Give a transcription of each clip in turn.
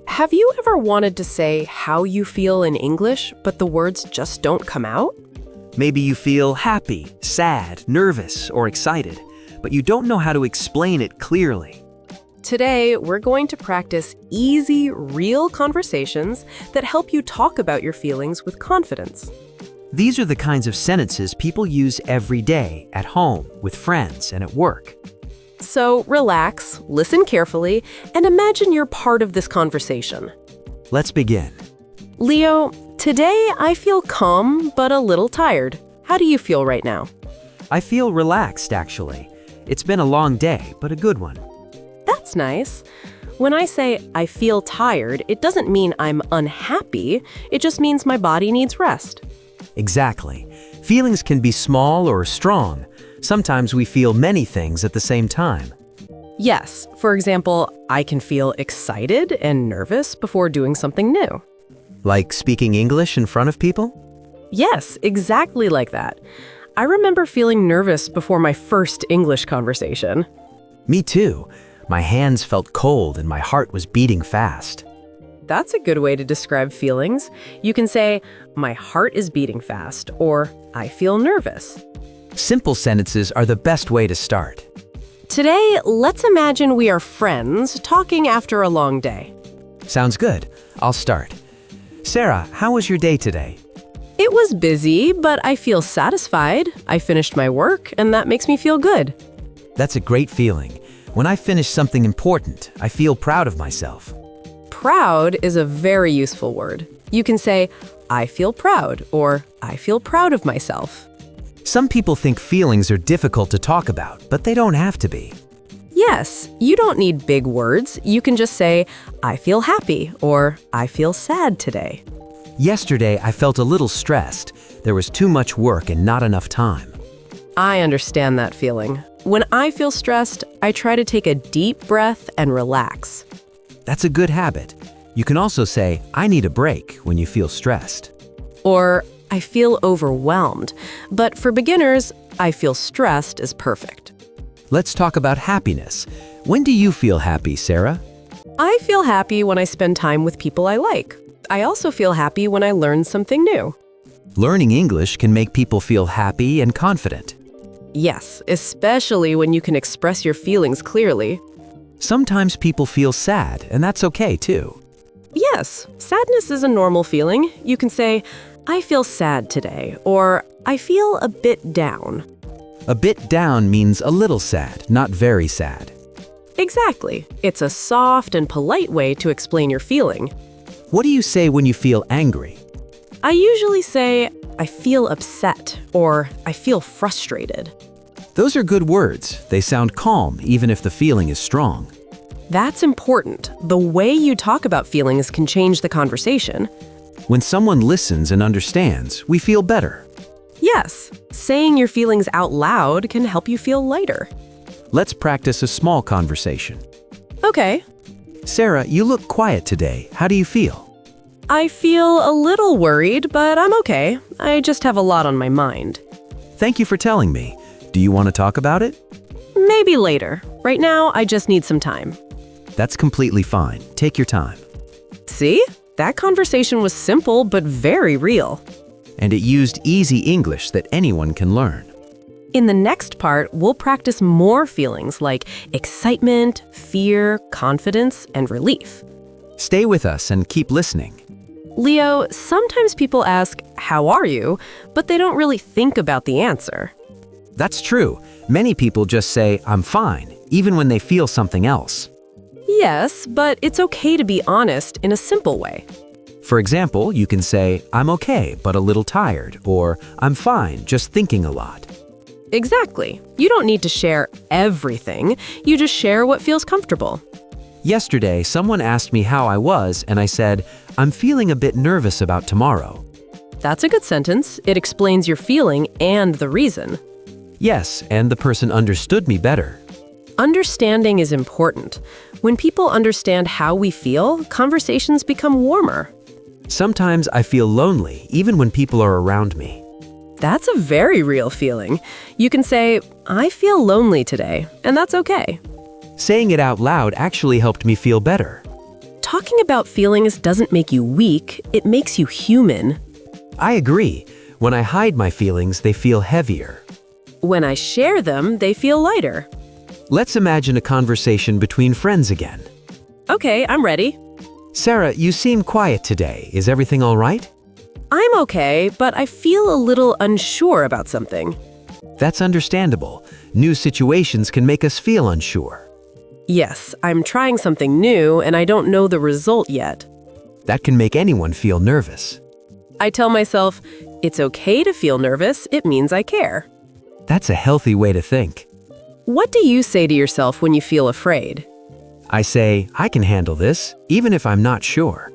Have you ever wanted to say how you feel in English, but the words just don't come out? Maybe you feel happy, sad, nervous, or excited, but you don't know how to explain it clearly. Today, we're going to practice easy, real conversations that help you talk about your feelings with confidence. These are the kinds of sentences people use every day, at home, with friends, and at work. So relax, listen carefully, and imagine you're part of this conversation. Let's begin. Leo, today I feel calm but a little tired. How do you feel right now? I feel relaxed, actually. It's been a long day, but a good one. That's nice. When I say I feel tired, it doesn't mean I'm unhappy. It just means my body needs rest. Exactly. Feelings can be small or strong. Sometimes we feel many things at the same time. Yes, for example, I can feel excited and nervous before doing something new. Like speaking English in front of people? Yes, exactly like that. I remember feeling nervous before my first English conversation. Me too. My hands felt cold and my heart was beating fast. That's a good way to describe feelings. You can say, my heart is beating fast, or I feel nervous. Simple sentences are the best way to start. Today, let's imagine we are friends talking after a long day. Sounds good. I'll start. Sarah, how was your day today? It was busy, but I feel satisfied. I finished my work, and that makes me feel good. That's a great feeling. When I finish something important, I feel proud of myself. Proud is a very useful word. You can say, I feel proud, or I feel proud of myself. Some people think feelings are difficult to talk about, but they don't have to be. Yes, you don't need big words. You can just say, I feel happy, or I feel sad today. Yesterday, I felt a little stressed. There was too much work and not enough time. I understand that feeling. When I feel stressed, I try to take a deep breath and relax. That's a good habit. You can also say, I need a break when you feel stressed. Or, I feel overwhelmed. But for beginners, I feel stressed is perfect. Let's talk about happiness. When do you feel happy, Sarah? I feel happy when I spend time with people I like. I also feel happy when I learn something new. Learning English can make people feel happy and confident. Yes, especially when you can express your feelings clearly. Sometimes people feel sad, and that's okay too. Yes, sadness is a normal feeling. You can say, I feel sad today, or I feel a bit down. A bit down means a little sad, not very sad. Exactly. It's a soft and polite way to explain your feeling. What do you say when you feel angry? I usually say, I feel upset, or I feel frustrated. Those are good words. They sound calm, even if the feeling is strong. That's important. The way you talk about feelings can change the conversation. When someone listens and understands, we feel better. Yes, saying your feelings out loud can help you feel lighter. Let's practice a small conversation. Okay. Sarah, you look quiet today. How do you feel? I feel a little worried, but I'm okay. I just have a lot on my mind. Thank you for telling me. Do you want to talk about it? Maybe later. Right now, I just need some time. That's completely fine. Take your time. See? That conversation was simple but very real. And it used easy English that anyone can learn. In the next part, we'll practice more feelings like excitement, fear, confidence, and relief. Stay with us and keep listening. Leo, sometimes people ask, how are you? But they don't really think about the answer. That's true. Many people just say, I'm fine, even when they feel something else. Yes, but it's okay to be honest in a simple way. For example, you can say, I'm okay, but a little tired, or I'm fine, just thinking a lot. Exactly. You don't need to share everything. You just share what feels comfortable. Yesterday, someone asked me how I was, and I said, I'm feeling a bit nervous about tomorrow. That's a good sentence. It explains your feeling and the reason. Yes, and the person understood me better. Understanding is important. When people understand how we feel, conversations become warmer. Sometimes I feel lonely, even when people are around me. That's a very real feeling. You can say, I feel lonely today, and that's okay. Saying it out loud actually helped me feel better. Talking about feelings doesn't make you weak, it makes you human. I agree. When I hide my feelings, they feel heavier. When I share them, they feel lighter. Let's imagine a conversation between friends again. Okay, I'm ready. Sarah, you seem quiet today. Is everything all right? I'm okay, but I feel a little unsure about something. That's understandable. New situations can make us feel unsure. Yes, I'm trying something new and I don't know the result yet. That can make anyone feel nervous. I tell myself, it's okay to feel nervous, it means I care. That's a healthy way to think. What do you say to yourself when you feel afraid? I say, I can handle this, even if I'm not sure.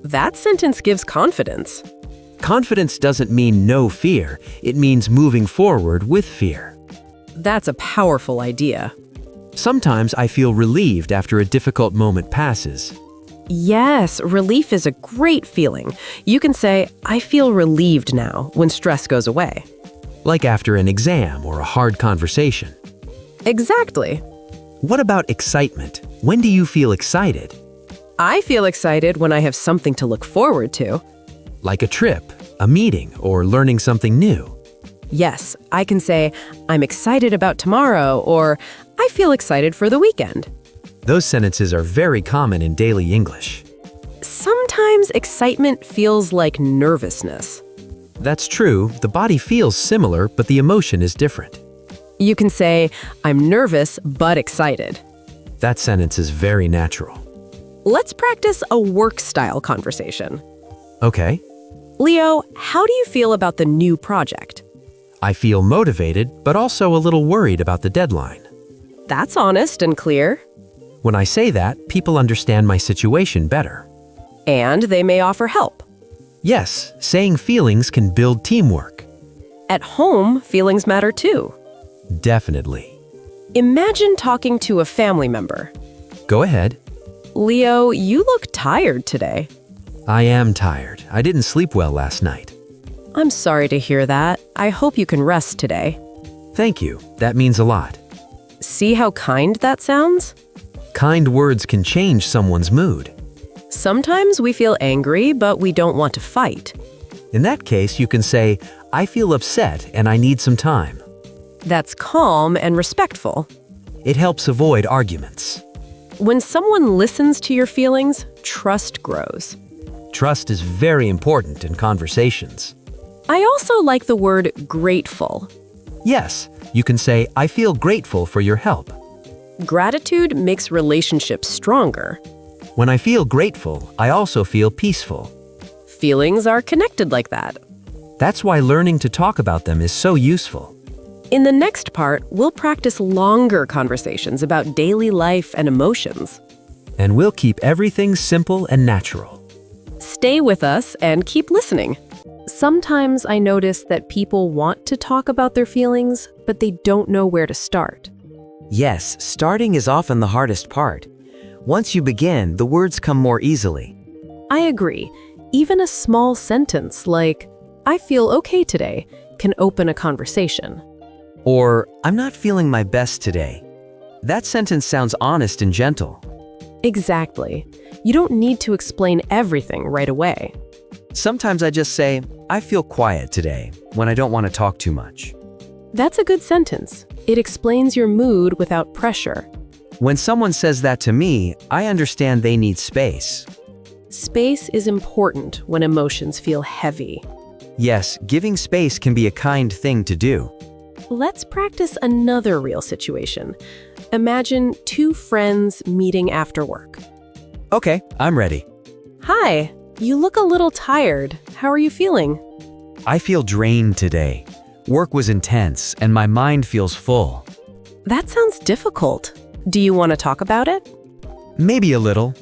That sentence gives confidence. Confidence doesn't mean no fear, it means moving forward with fear. That's a powerful idea. Sometimes I feel relieved after a difficult moment passes. Yes, relief is a great feeling. You can say, I feel relieved now when stress goes away. Like after an exam or a hard conversation. Exactly. What about excitement? When do you feel excited? I feel excited when I have something to look forward to. Like a trip, a meeting, or learning something new. Yes, I can say, I'm excited about tomorrow, or I feel excited for the weekend. Those sentences are very common in daily English. Sometimes excitement feels like nervousness. That's true, the body feels similar, but the emotion is different. You can say, I'm nervous but excited. That sentence is very natural. Let's practice a work-style conversation. Okay. Leo, how do you feel about the new project? I feel motivated, but also a little worried about the deadline. That's honest and clear. When I say that, people understand my situation better. And they may offer help. Yes, saying feelings can build teamwork. At home, feelings matter too. Definitely. Imagine talking to a family member. Go ahead. Leo, you look tired today. I am tired. I didn't sleep well last night. I'm sorry to hear that. I hope you can rest today. Thank you. That means a lot. See how kind that sounds? Kind words can change someone's mood. Sometimes we feel angry, but we don't want to fight. In that case, you can say, I feel upset and I need some time. That's calm and respectful. It helps avoid arguments. When someone listens to your feelings, trust grows. Trust is very important in conversations. I also like the word grateful. Yes, you can say, I feel grateful for your help. Gratitude makes relationships stronger. When I feel grateful, I also feel peaceful. Feelings are connected like that. That's why learning to talk about them is so useful. In the next part, we'll practice longer conversations about daily life and emotions. And we'll keep everything simple and natural. Stay with us and keep listening. Sometimes I notice that people want to talk about their feelings, but they don't know where to start. Yes, starting is often the hardest part. Once you begin, the words come more easily. I agree. Even a small sentence like, I feel okay today, can open a conversation. Or, I'm not feeling my best today. That sentence sounds honest and gentle. Exactly. You don't need to explain everything right away. Sometimes I just say, I feel quiet today, when I don't want to talk too much. That's a good sentence. It explains your mood without pressure. When someone says that to me, I understand they need space. Space is important when emotions feel heavy. Yes, giving space can be a kind thing to do. Let's practice another real situation. Imagine two friends meeting after work. Okay, I'm ready. Hi, you look a little tired. How are you feeling? I feel drained today. Work was intense and my mind feels full. That sounds difficult. Do you want to talk about it? Maybe a little.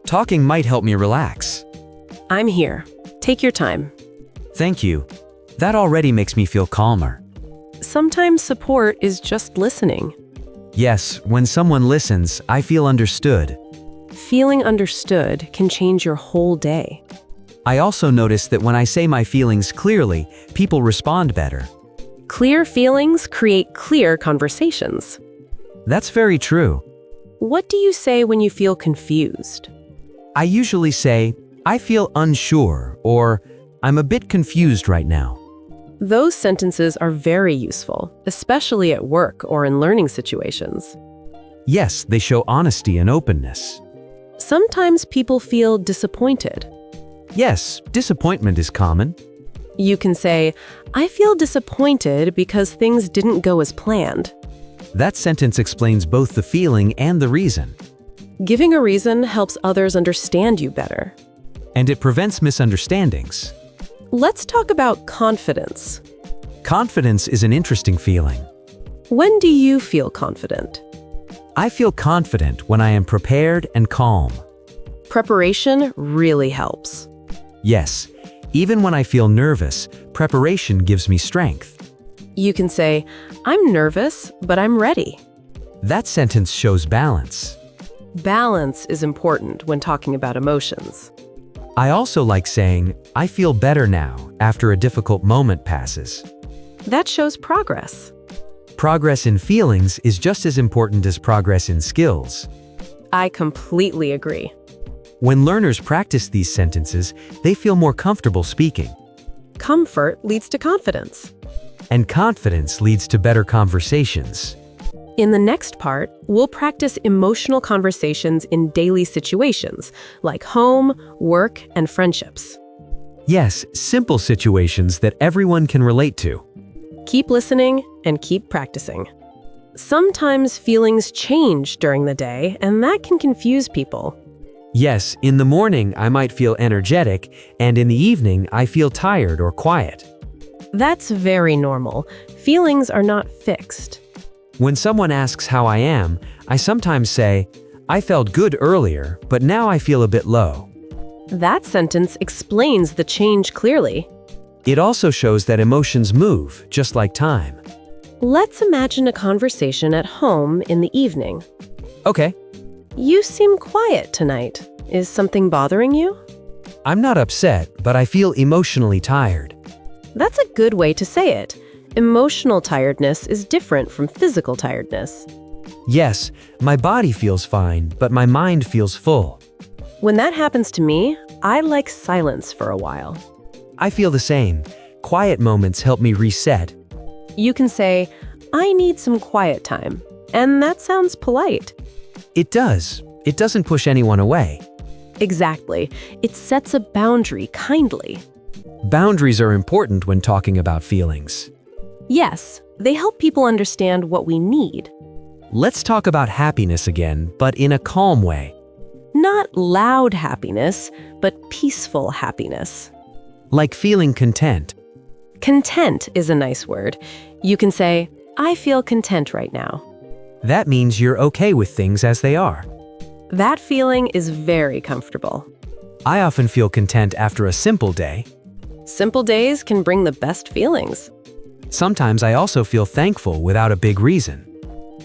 Talking might help me relax. I'm here. Take your time. Thank you. That already makes me feel calmer. Sometimes support is just listening. Yes, when someone listens, I feel understood. Feeling understood can change your whole day. I also notice that when I say my feelings clearly, people respond better. Clear feelings create clear conversations. That's very true. What do you say when you feel confused? I usually say, I feel unsure, or I'm a bit confused right now. Those sentences are very useful, especially at work or in learning situations. Yes, they show honesty and openness. Sometimes people feel disappointed. Yes, disappointment is common. You can say, I feel disappointed because things didn't go as planned. That sentence explains both the feeling and the reason. Giving a reason helps others understand you better. And it prevents misunderstandings. Let's talk about confidence. Confidence is an interesting feeling. When do you feel confident? I feel confident when I am prepared and calm. Preparation really helps. Yes, even when I feel nervous, preparation gives me strength. You can say, I'm nervous, but I'm ready. That sentence shows balance. Balance is important when talking about emotions. I also like saying, I feel better now after a difficult moment passes. That shows progress. Progress in feelings is just as important as progress in skills. I completely agree. When learners practice these sentences, they feel more comfortable speaking. Comfort leads to confidence. And confidence leads to better conversations. In the next part, we'll practice emotional conversations in daily situations, like home, work, and friendships. Yes, simple situations that everyone can relate to. Keep listening and keep practicing. Sometimes feelings change during the day, and that can confuse people. Yes, in the morning I might feel energetic, and in the evening I feel tired or quiet. That's very normal. Feelings are not fixed. When someone asks how I am, I sometimes say, I felt good earlier, but now I feel a bit low. That sentence explains the change clearly. It also shows that emotions move, just like time. Let's imagine a conversation at home in the evening. Okay, You seem quiet tonight. Is something bothering you? I'm not upset, but I feel emotionally tired. That's a good way to say it. Emotional tiredness is different from physical tiredness. Yes, my body feels fine, but my mind feels full. When that happens to me, I like silence for a while. I feel the same. Quiet moments help me reset. You can say, I need some quiet time. And that sounds polite. It does. It doesn't push anyone away. Exactly. It sets a boundary kindly. Boundaries are important when talking about feelings. Yes, they help people understand what we need. Let's talk about happiness again, but in a calm way. Not loud happiness, but peaceful happiness. Like feeling content. Content is a nice word. You can say, I feel content right now. That means you're okay with things as they are. That feeling is very comfortable. I often feel content after a simple day. Simple days can bring the best feelings. Sometimes I also feel thankful without a big reason.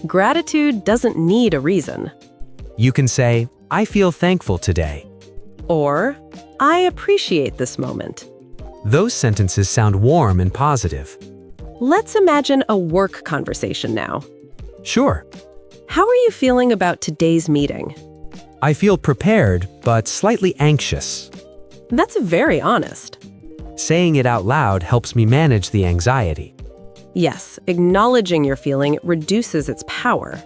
Gratitude doesn't need a reason. You can say, I feel thankful today. Or, I appreciate this moment. Those sentences sound warm and positive. Let's imagine a work conversation now. Sure, How are you feeling about today's meeting? I feel prepared, but slightly anxious. That's very honest. Saying it out loud helps me manage the anxiety. Yes, acknowledging your feeling reduces its power.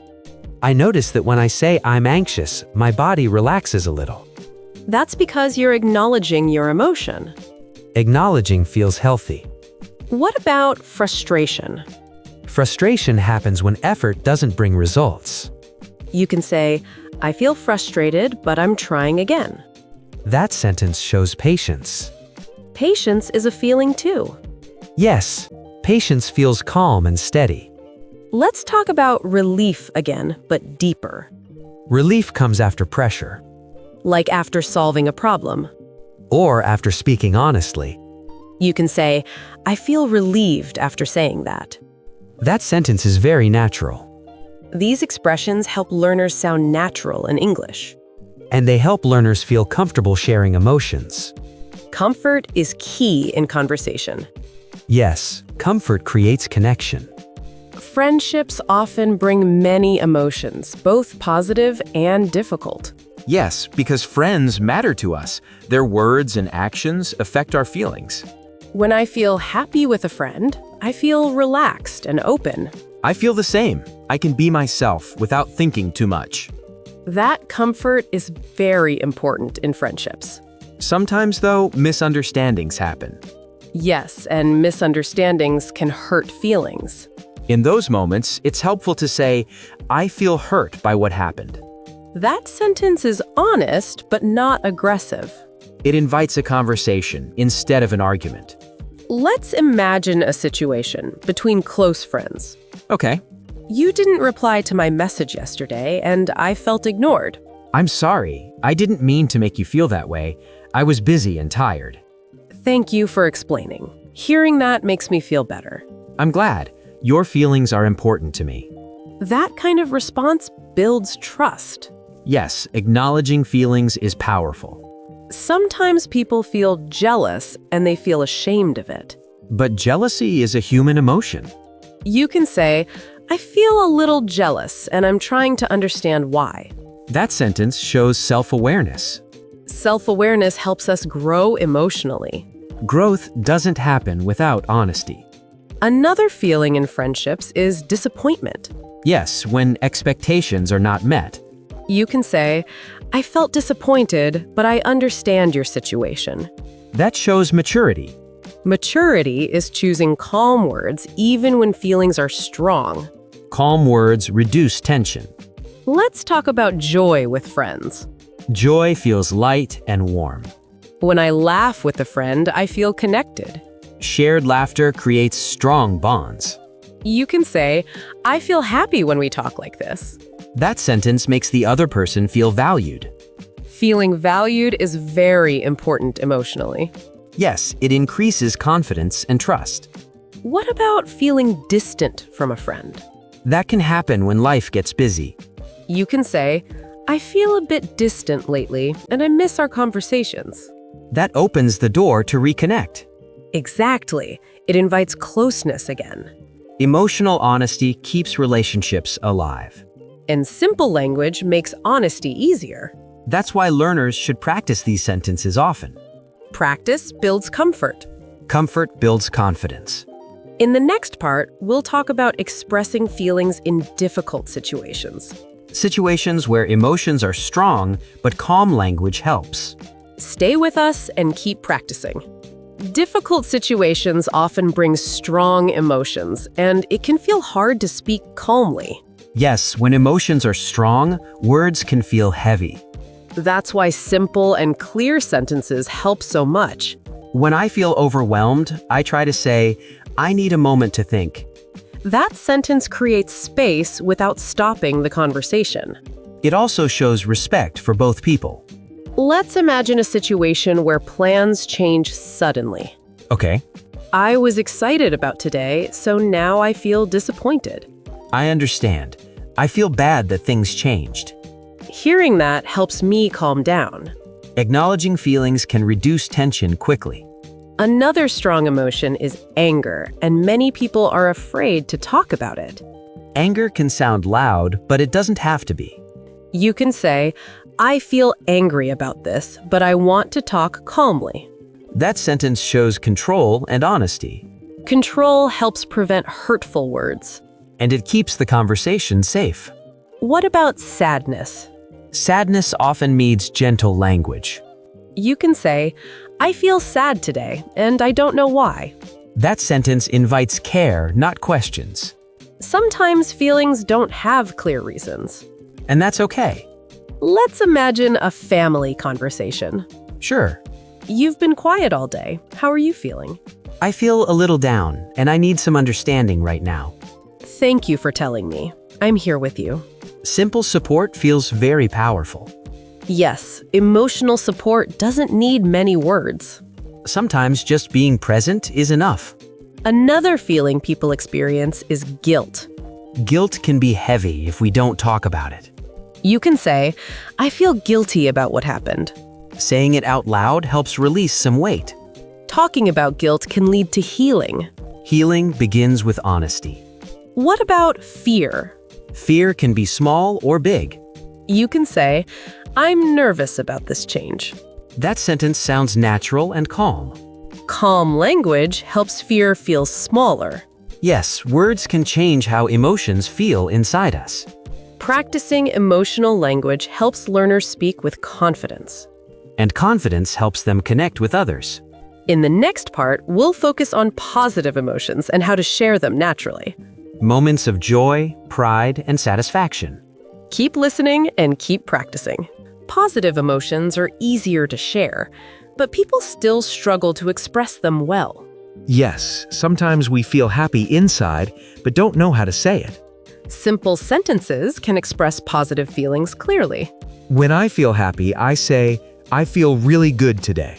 I notice that when I say I'm anxious, my body relaxes a little. That's because you're acknowledging your emotion. Acknowledging feels healthy. What about frustration? Frustration happens when effort doesn't bring results. You can say, I feel frustrated, but I'm trying again. That sentence shows patience. Patience is a feeling too. Yes, patience feels calm and steady. Let's talk about relief again, but deeper. Relief comes after pressure, Like after solving a problem. or after speaking honestly. You can say, I feel relieved after saying that. That sentence is very natural, These expressions help learners sound natural in English. and they help learners feel comfortable sharing emotions. Comfort is key in conversation. Yes, comfort creates connection. Friendships often bring many emotions, both positive and difficult. Yes, because friends matter to us. Their words and actions affect our feelings. When I feel happy with a friend, I feel relaxed and open. I feel the same. I can be myself without thinking too much. That comfort is very important in friendships. Sometimes, though, misunderstandings happen. Yes, and misunderstandings can hurt feelings. In those moments, it's helpful to say, I feel hurt by what happened. That sentence is honest, but not aggressive. It invites a conversation instead of an argument. Let's imagine a situation between close friends. Okay. You didn't reply to my message yesterday, and I felt ignored. I'm sorry. I didn't mean to make you feel that way. I was busy and tired. Thank you for explaining. Hearing that makes me feel better. I'm glad. Your feelings are important to me. That kind of response builds trust. Yes, acknowledging feelings is powerful. Sometimes people feel jealous and they feel ashamed of it. But jealousy is a human emotion. You can say, I feel a little jealous and I'm trying to understand why. That sentence shows self-awareness. Self-awareness helps us grow emotionally. Growth doesn't happen without honesty. Another feeling in friendships is disappointment. Yes, when expectations are not met. You can say, I felt disappointed, but I understand your situation. That shows maturity. Maturity is choosing calm words even when feelings are strong. Calm words reduce tension. Let's talk about joy with friends. Joy feels light and warm. When I laugh with a friend, I feel connected. Shared laughter creates strong bonds. You can say, I feel happy when we talk like this. That sentence makes the other person feel valued. Feeling valued is very important emotionally. Yes, it increases confidence and trust. What about feeling distant from a friend? That can happen when life gets busy. You can say, I feel a bit distant lately and I miss our conversations. That opens the door to reconnect. Exactly. It invites closeness again. Emotional honesty keeps relationships alive. And simple language makes honesty easier. That's why learners should practice these sentences often. Practice builds comfort. Comfort builds confidence. In the next part, we'll talk about expressing feelings in difficult situations. Situations where emotions are strong, but calm language helps. Stay with us and keep practicing. Difficult situations often bring strong emotions, and it can feel hard to speak calmly. Yes, when emotions are strong, words can feel heavy. That's why simple and clear sentences help so much. When I feel overwhelmed, I try to say, I need a moment to think. That sentence creates space without stopping the conversation. It also shows respect for both people. Let's imagine a situation where plans change suddenly. Okay. I was excited about today, so now I feel disappointed. I understand. I feel bad that things changed. Hearing that helps me calm down. Acknowledging feelings can reduce tension quickly. Another strong emotion is anger, and many people are afraid to talk about it. Anger can sound loud, but it doesn't have to be. You can say, I feel angry about this, but I want to talk calmly. That sentence shows control and honesty. Control helps prevent hurtful words. And it keeps the conversation safe. What about sadness? Sadness often needs gentle language. You can say, I feel sad today, and I don't know why. That sentence invites care, not questions. Sometimes feelings don't have clear reasons. And that's okay. Let's imagine a family conversation. Sure. You've been quiet all day. How are you feeling? I feel a little down, and I need some understanding right now. Thank you for telling me. I'm here with you. Simple support feels very powerful. Yes, emotional support doesn't need many words. Sometimes just being present is enough. Another feeling people experience is guilt. Guilt can be heavy if we don't talk about it. You can say, I feel guilty about what happened. Saying it out loud helps release some weight. Talking about guilt can lead to healing. Healing begins with honesty. What about fear? Fear can be small or big. You can say, I'm nervous about this change. That sentence sounds natural and calm. Calm language helps fear feel smaller. Yes, words can change how emotions feel inside us. Practicing emotional language helps learners speak with confidence. And confidence helps them connect with others. In the next part, we'll focus on positive emotions and how to share them naturally. Moments of joy, pride, and satisfaction. Keep listening and keep practicing. Positive emotions are easier to share, but people still struggle to express them well. Yes, sometimes we feel happy inside, but don't know how to say it. Simple sentences can express positive feelings clearly. When I feel happy, I say, I feel really good today.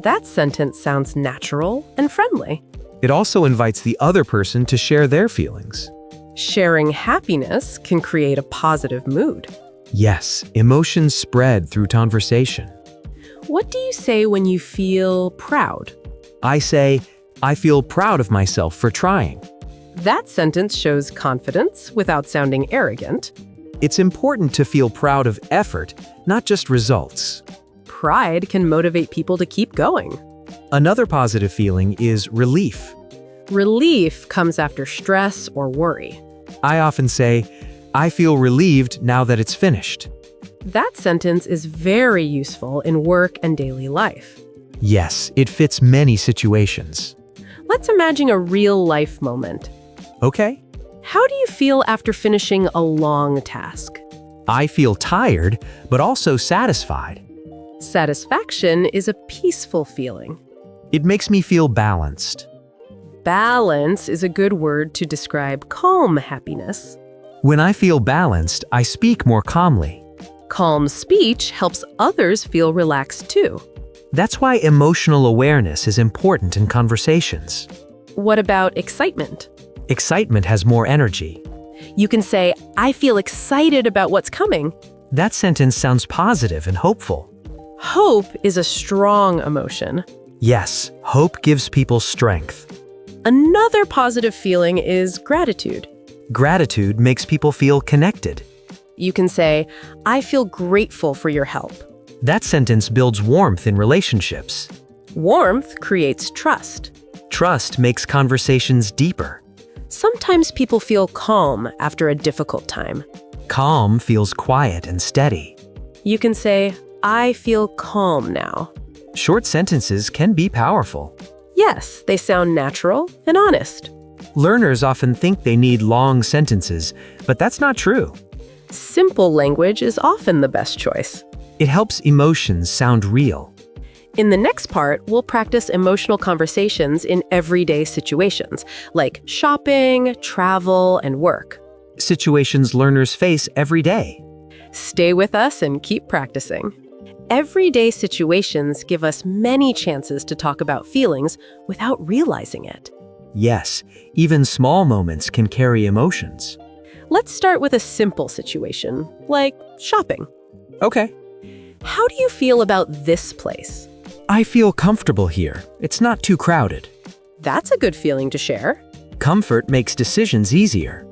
That sentence sounds natural and friendly. It also invites the other person to share their feelings. Sharing happiness can create a positive mood. Yes, emotions spread through conversation. What do you say when you feel proud? I say, I feel proud of myself for trying. That sentence shows confidence without sounding arrogant. It's important to feel proud of effort, not just results. Pride can motivate people to keep going. Another positive feeling is relief. Relief comes after stress or worry. I often say, I feel relieved now that it's finished. That sentence is very useful in work and daily life. Yes, it fits many situations. Let's imagine a real-life moment. Okay? How do you feel after finishing a long task? I feel tired, but also satisfied. Satisfaction is a peaceful feeling. It makes me feel balanced. Balance is a good word to describe calm happiness. When I feel balanced, I speak more calmly. Calm speech helps others feel relaxed too. That's why emotional awareness is important in conversations. What about excitement? Excitement has more energy. You can say, I feel excited about what's coming. That sentence sounds positive and hopeful. Hope is a strong emotion. Yes, hope gives people strength. Another positive feeling is gratitude. Gratitude makes people feel connected. You can say, I feel grateful for your help. That sentence builds warmth in relationships. Warmth creates trust. Trust makes conversations deeper. Sometimes people feel calm after a difficult time. Calm feels quiet and steady. You can say, I feel calm now. Short sentences can be powerful. Yes, they sound natural and honest. Learners often think they need long sentences, but that's not true. Simple language is often the best choice. It helps emotions sound real. In the next part, we'll practice emotional conversations in everyday situations, like shopping, travel, and work. Situations learners face every day. Stay with us and keep practicing. Everyday situations give us many chances to talk about feelings without realizing it. Yes, even small moments can carry emotions. Let's start with a simple situation, like shopping. Okay. How do you feel about this place? I feel comfortable here. It's not too crowded. That's a good feeling to share. Comfort makes decisions easier.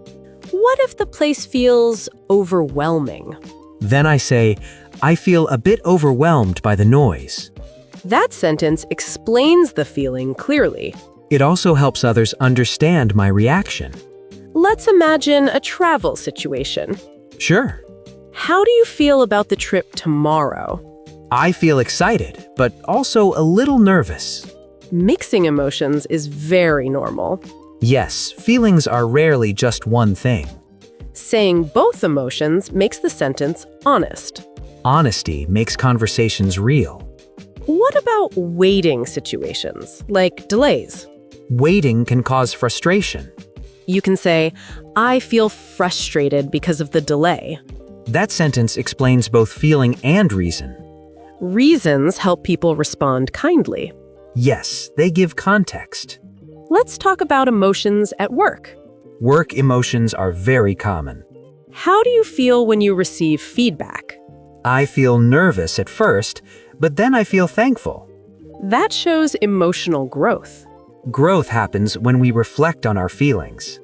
What if the place feels overwhelming? Then I say, I feel a bit overwhelmed by the noise. That sentence explains the feeling clearly. It also helps others understand my reaction. Let's imagine a travel situation. Sure. How do you feel about the trip tomorrow? I feel excited, but also a little nervous. Mixing emotions is very normal. Yes, feelings are rarely just one thing. Saying both emotions makes the sentence honest. Honesty makes conversations real. What about waiting situations, like delays? Waiting can cause frustration. You can say, I feel frustrated because of the delay. That sentence explains both feeling and reason. Reasons help people respond kindly. Yes, they give context. Let's talk about emotions at work. Work emotions are very common. How do you feel when you receive feedback? I feel nervous at first, but then I feel thankful. That shows emotional growth. Growth happens when we reflect on our feelings.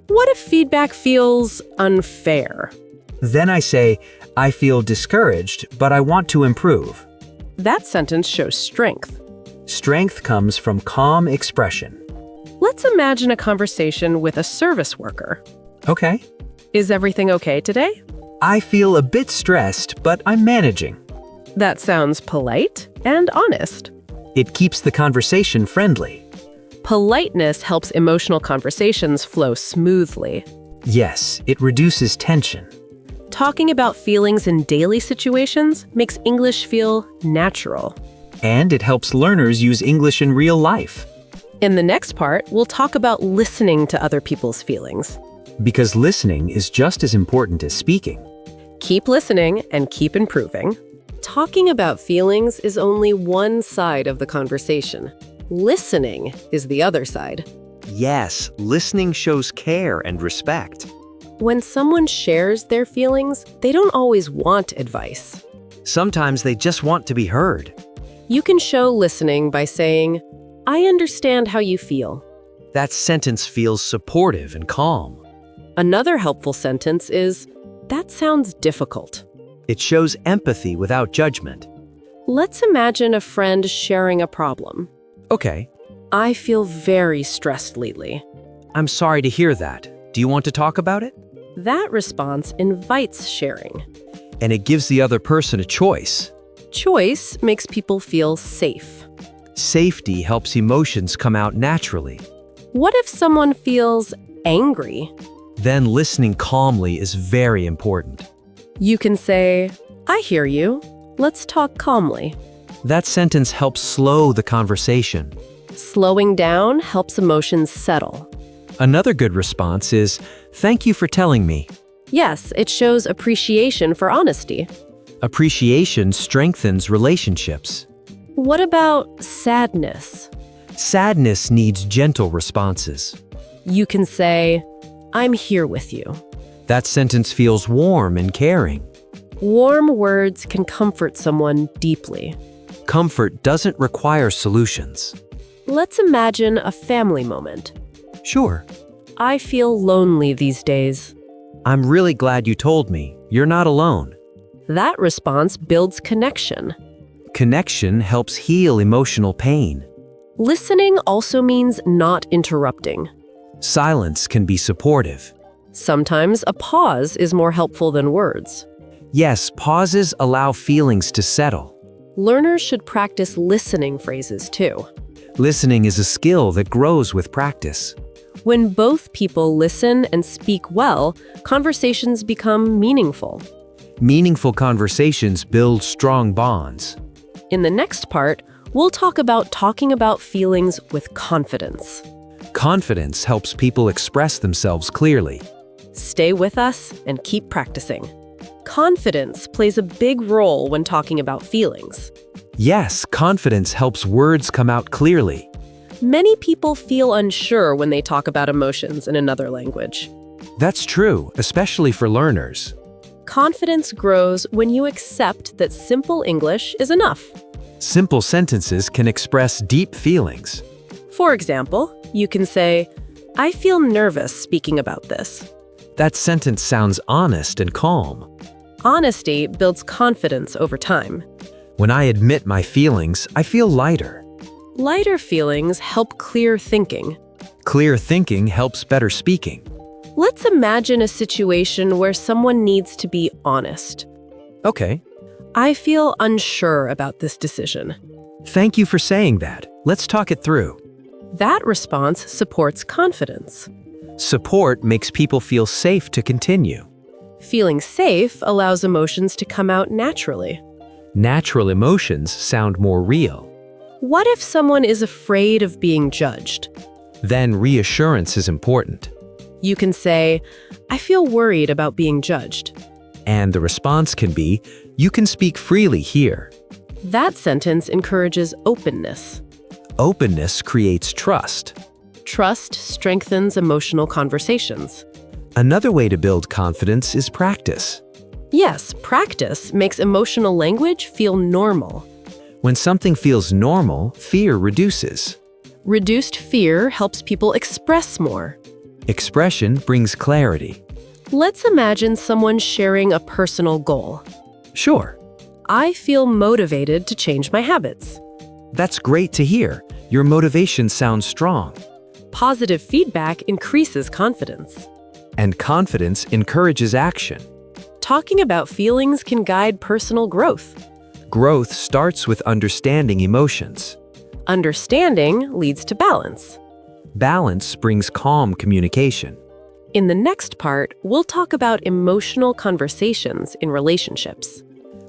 What if feedback feels unfair? Then I say, I feel discouraged, but I want to improve. That sentence shows strength. Strength comes from calm expression. Let's imagine a conversation with a service worker. Okay. Is everything okay today? I feel a bit stressed, but I'm managing. That sounds polite and honest. It keeps the conversation friendly. Politeness helps emotional conversations flow smoothly. Yes, it reduces tension. Talking about feelings in daily situations makes English feel natural. And it helps learners use English in real life. In the next part, we'll talk about listening to other people's feelings. Because listening is just as important as speaking. Keep listening and keep improving. Talking about feelings is only one side of the conversation. Listening is the other side. Yes, listening shows care and respect. When someone shares their feelings, they don't always want advice. Sometimes they just want to be heard. You can show listening by saying, "I understand how you feel." That sentence feels supportive and calm. Another helpful sentence is, "That sounds difficult." It shows empathy without judgment. Let's imagine a friend sharing a problem. Okay, "I feel very stressed lately." I'm sorry to hear that. Do you want to talk about it? That response invites sharing. And it gives the other person a choice. Choice makes people feel safe. Safety helps emotions come out naturally. What if someone feels angry? Then listening calmly is very important. You can say, "I hear you. Let's talk calmly." That sentence helps slow the conversation. Slowing down helps emotions settle. Another good response is, "Thank you for telling me." Yes, it shows appreciation for honesty. Appreciation strengthens relationships. What about sadness? Sadness needs gentle responses. You can say, "I'm here with you." That sentence feels warm and caring. Warm words can comfort someone deeply. Comfort doesn't require solutions. Let's imagine a family moment. Sure. "I feel lonely these days." I'm really glad you told me. You're not alone. That response builds connection. Connection helps heal emotional pain. Listening also means not interrupting. Silence can be supportive. Sometimes a pause is more helpful than words. Yes, pauses allow feelings to settle. Learners should practice listening phrases too. Listening is a skill that grows with practice. When both people listen and speak well, conversations become meaningful. Meaningful conversations build strong bonds. In the next part, we'll talk about talking about feelings with confidence. Confidence helps people express themselves clearly. Stay with us and keep practicing. Confidence plays a big role when talking about feelings. Yes, confidence helps words come out clearly. Many people feel unsure when they talk about emotions in another language. That's true, especially for learners. Confidence grows when you accept that simple English is enough. Simple sentences can express deep feelings. For example, you can say, "I feel nervous speaking about this." That sentence sounds honest and calm. Honesty builds confidence over time. When I admit my feelings, I feel lighter. Lighter feelings help clear thinking. Clear thinking helps better speaking. Let's imagine a situation where someone needs to be honest. Okay, "I feel unsure about this decision." thank you for saying that. Let's talk it through. That response supports confidence. Support makes people feel safe to continue. Feeling safe allows emotions to come out naturally. Natural emotions sound more real. What if someone is afraid of being judged? Then reassurance is important. You can say, "I feel worried about being judged." And the response can be, "You can speak freely here." That sentence encourages openness. Openness creates trust. Trust strengthens emotional conversations. Another way to build confidence is practice. Yes, practice makes emotional language feel normal. When something feels normal, fear reduces. Reduced fear helps people express more. Expression brings clarity. Let's imagine someone sharing a personal goal. Sure, I feel motivated to change my habits. that's great to hear. Your motivation sounds strong. Positive feedback increases confidence. And confidence encourages action. Talking about feelings can guide personal growth. Growth starts with understanding emotions. Understanding leads to balance. Balance brings calm communication. In the next part, we'll talk about emotional conversations in relationships.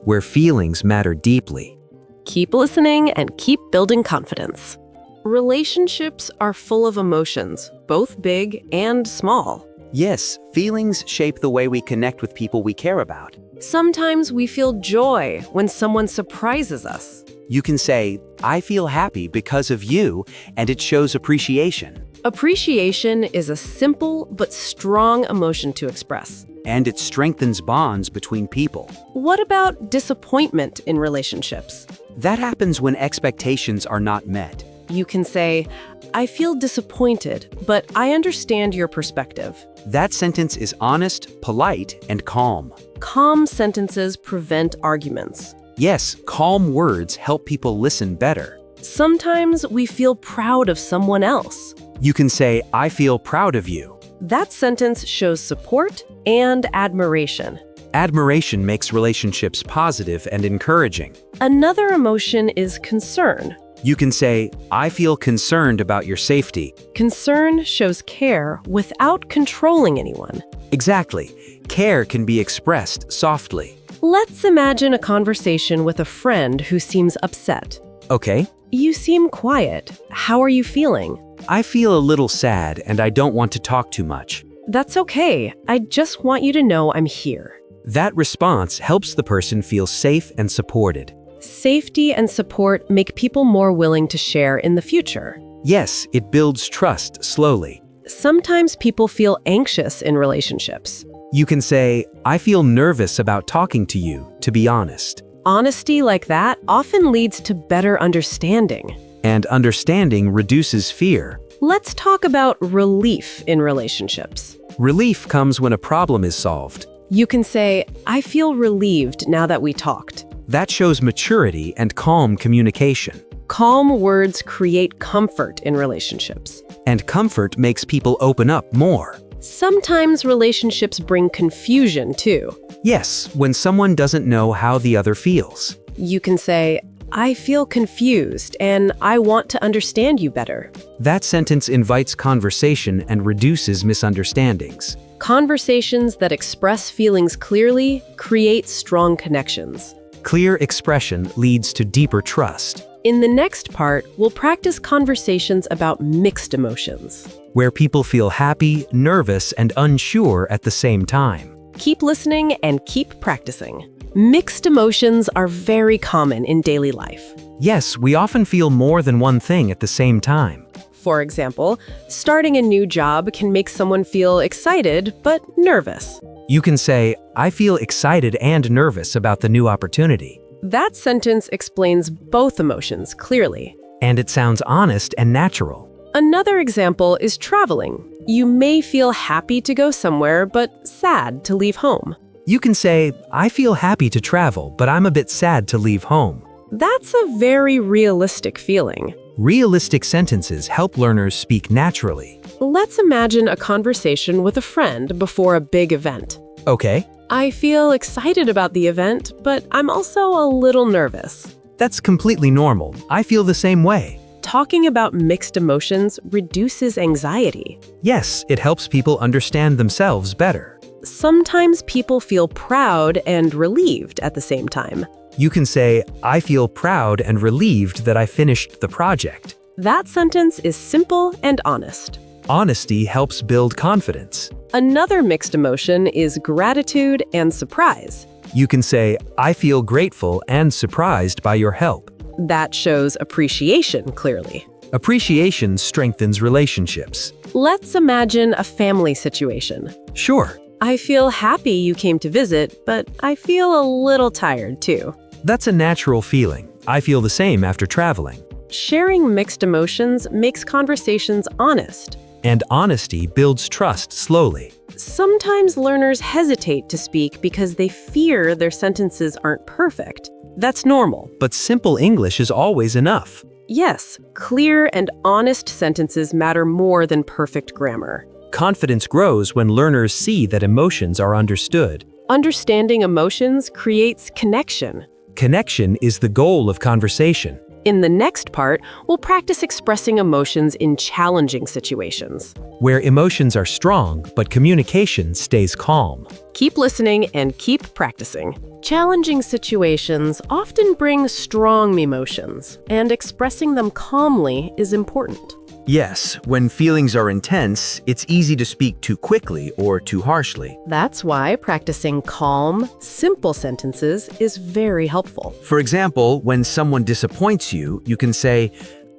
Where feelings matter deeply. Keep listening and keep building confidence. Relationships are full of emotions, both big and small. Yes, feelings shape the way we connect with people we care about. Sometimes we feel joy when someone surprises us. You can say, I feel happy because of you, and it shows appreciation. Appreciation is a simple but strong emotion to express. And it strengthens bonds between people. What about disappointment in relationships? That happens when expectations are not met. You can say, I feel disappointed, but I understand your perspective. That sentence is honest, polite, and calm. Calm sentences prevent arguments. Yes, calm words help people listen better. Sometimes we feel proud of someone else. You can say, I feel proud of you. That sentence shows support and admiration. Admiration makes relationships positive and encouraging. Another emotion is concern. You can say, I feel concerned about your safety. Concern shows care without controlling anyone. Exactly. Care can be expressed softly. Let's imagine a conversation with a friend who seems upset. Okay. You seem quiet. How are you feeling? I feel a little sad and I don't want to talk too much. That's okay. I just want you to know I'm here. That response helps the person feel safe and supported. Safety and support make people more willing to share in the future. Yes, it builds trust slowly. Sometimes people feel anxious in relationships. You can say, I feel nervous about talking to you, to be honest. Honesty like that often leads to better understanding. And understanding reduces fear. Let's talk about relief in relationships. Relief comes when a problem is solved. You can say, I feel relieved now that we talked. That shows maturity and calm communication. Calm words create comfort in relationships. And comfort makes people open up more. Sometimes relationships bring confusion too. Yes, when someone doesn't know how the other feels. You can say, I feel confused and I want to understand you better. That sentence invites conversation and reduces misunderstandings. Conversations that express feelings clearly create strong connections. Clear expression leads to deeper trust. In the next part, we'll practice conversations about mixed emotions. Where people feel happy, nervous, and unsure at the same time. Keep listening and keep practicing. Mixed emotions are very common in daily life. Yes, we often feel more than one thing at the same time. For example, starting a new job can make someone feel excited but nervous. You can say, I feel excited and nervous about the new opportunity. That sentence explains both emotions clearly. And it sounds honest and natural. Another example is traveling. You may feel happy to go somewhere, but sad to leave home. You can say, I feel happy to travel, but I'm a bit sad to leave home. That's a very realistic feeling. Realistic sentences help learners speak naturally. Let's imagine a conversation with a friend before a big event. Okay. I feel excited about the event, but I'm also a little nervous. That's completely normal. I feel the same way. Talking about mixed emotions reduces anxiety. Yes, it helps people understand themselves better. Sometimes people feel proud and relieved at the same time. You can say, I feel proud and relieved that I finished the project. That sentence is simple and honest. Honesty helps build confidence. Another mixed emotion is gratitude and surprise. You can say, I feel grateful and surprised by your help. That shows appreciation clearly. Appreciation strengthens relationships. Let's imagine a family situation. Sure. I feel happy you came to visit, but I feel a little tired too. That's a natural feeling. I feel the same after traveling. Sharing mixed emotions makes conversations honest. And honesty builds trust slowly. Sometimes learners hesitate to speak because they fear their sentences aren't perfect. That's normal. But simple English is always enough. Yes, clear and honest sentences matter more than perfect grammar. Confidence grows when learners see that emotions are understood. Understanding emotions creates connection. Connection is the goal of conversation. In the next part, we'll practice expressing emotions in challenging situations. Where emotions are strong, but communication stays calm. Keep listening and keep practicing. Challenging situations often bring strong emotions, and expressing them calmly is important. Yes, when feelings are intense, it's easy to speak too quickly or too harshly. That's why practicing calm, simple sentences is very helpful. For example, when someone disappoints you, you can say,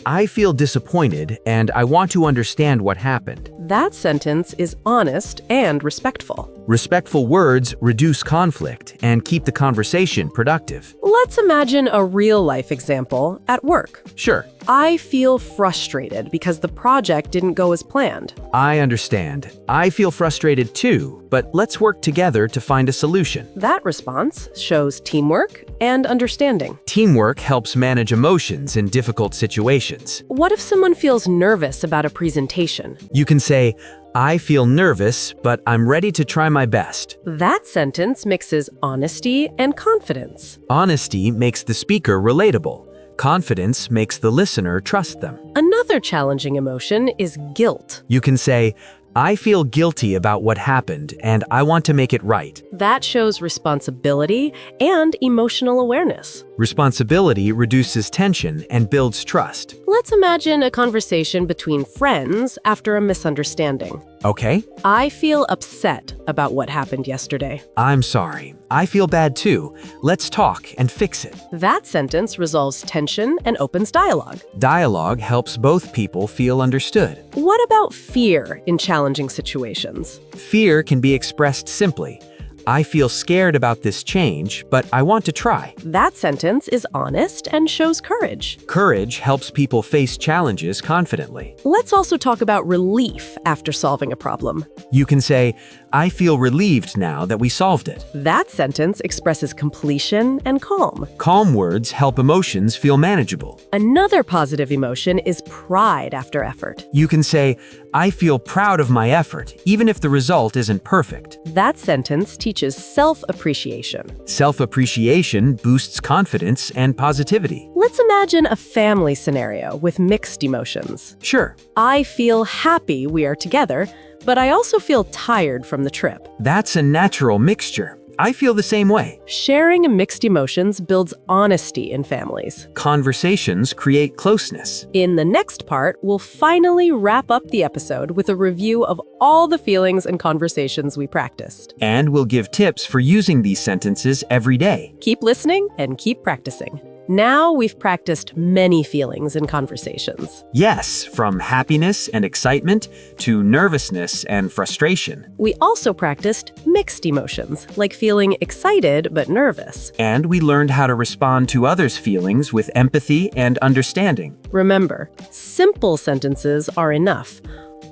I feel disappointed and I want to understand what happened. That sentence is honest and respectful. Respectful words reduce conflict and keep the conversation productive. Let's imagine a real-life example at work. Sure, I feel frustrated because the project didn't go as planned. I understand. I feel frustrated too, but let's work together to find a solution. That response shows teamwork and understanding. Teamwork helps manage emotions in difficult situations. What if someone feels nervous about a presentation? You can say, I feel nervous, but I'm ready to try my best. That sentence mixes honesty and confidence. Honesty makes the speaker relatable. Confidence makes the listener trust them. Another challenging emotion is guilt. You can say, I feel guilty about what happened and I want to make it right. That shows responsibility and emotional awareness. Responsibility reduces tension and builds trust. Let's imagine a conversation between friends after a misunderstanding. Okay, I feel upset about what happened yesterday. I'm sorry. I feel bad too. Let's talk and fix it. That sentence resolves tension and opens dialogue. Dialogue helps both people feel understood. What about fear in challenging situations? Fear can be expressed simply. I feel scared about this change, but I want to try. That sentence is honest and shows courage. Courage helps people face challenges confidently. Let's also talk about relief after solving a problem. You can say, I feel relieved now that we solved it. That sentence expresses completion and calm. Calm words help emotions feel manageable. Another positive emotion is pride after effort. You can say, I feel proud of my effort, even if the result isn't perfect. That sentence teaches self-appreciation. Self-appreciation boosts confidence and positivity. Let's imagine a family scenario with mixed emotions. Sure, I feel happy we are together, but I also feel tired from the trip. that's a natural mixture. I feel the same way. Sharing mixed emotions builds honesty in families. Conversations create closeness. In the next part, we'll finally wrap up the episode with a review of all the feelings and conversations we practiced. And we'll give tips for using these sentences every day. Keep listening and keep practicing. Now we've practiced many feelings in conversations. Yes, from happiness and excitement to nervousness and frustration. We also practiced mixed emotions, like feeling excited but nervous. And we learned how to respond to others' feelings with empathy and understanding. Remember, simple sentences are enough.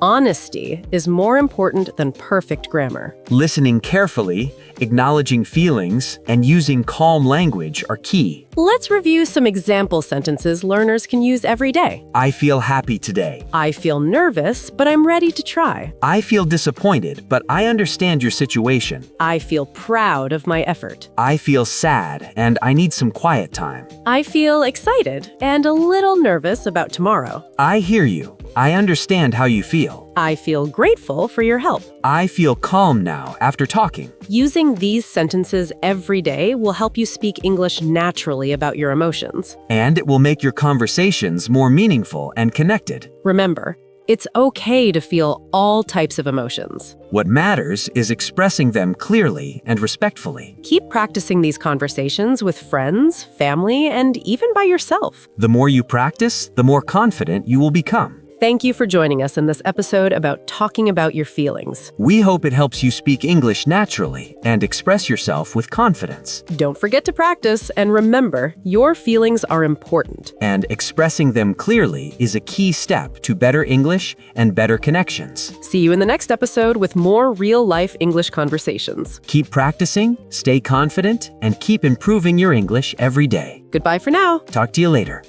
Honesty is more important than perfect grammar. Listening carefully, acknowledging feelings, and using calm language are key. Let's review some example sentences learners can use every day. I feel happy today. I feel nervous, but I'm ready to try. I feel disappointed, but I understand your situation. I feel proud of my effort. I feel sad, and I need some quiet time. I feel excited and a little nervous about tomorrow. I hear you. I understand how you feel. I feel grateful for your help. I feel calm now after talking. Using these sentences every day will help you speak English naturally about your emotions. And it will make your conversations more meaningful and connected. Remember, it's okay to feel all types of emotions. What matters is expressing them clearly and respectfully. Keep practicing these conversations with friends, family, and even by yourself. The more you practice, the more confident you will become. Thank you for joining us in this episode about talking about your feelings. We hope it helps you speak English naturally and express yourself with confidence. Don't forget to practice, and remember, your feelings are important. And expressing them clearly is a key step to better English and better connections. See you in the next episode with more real-life English conversations. Keep practicing, stay confident, and keep improving your English every day. Goodbye for now. Talk to you later.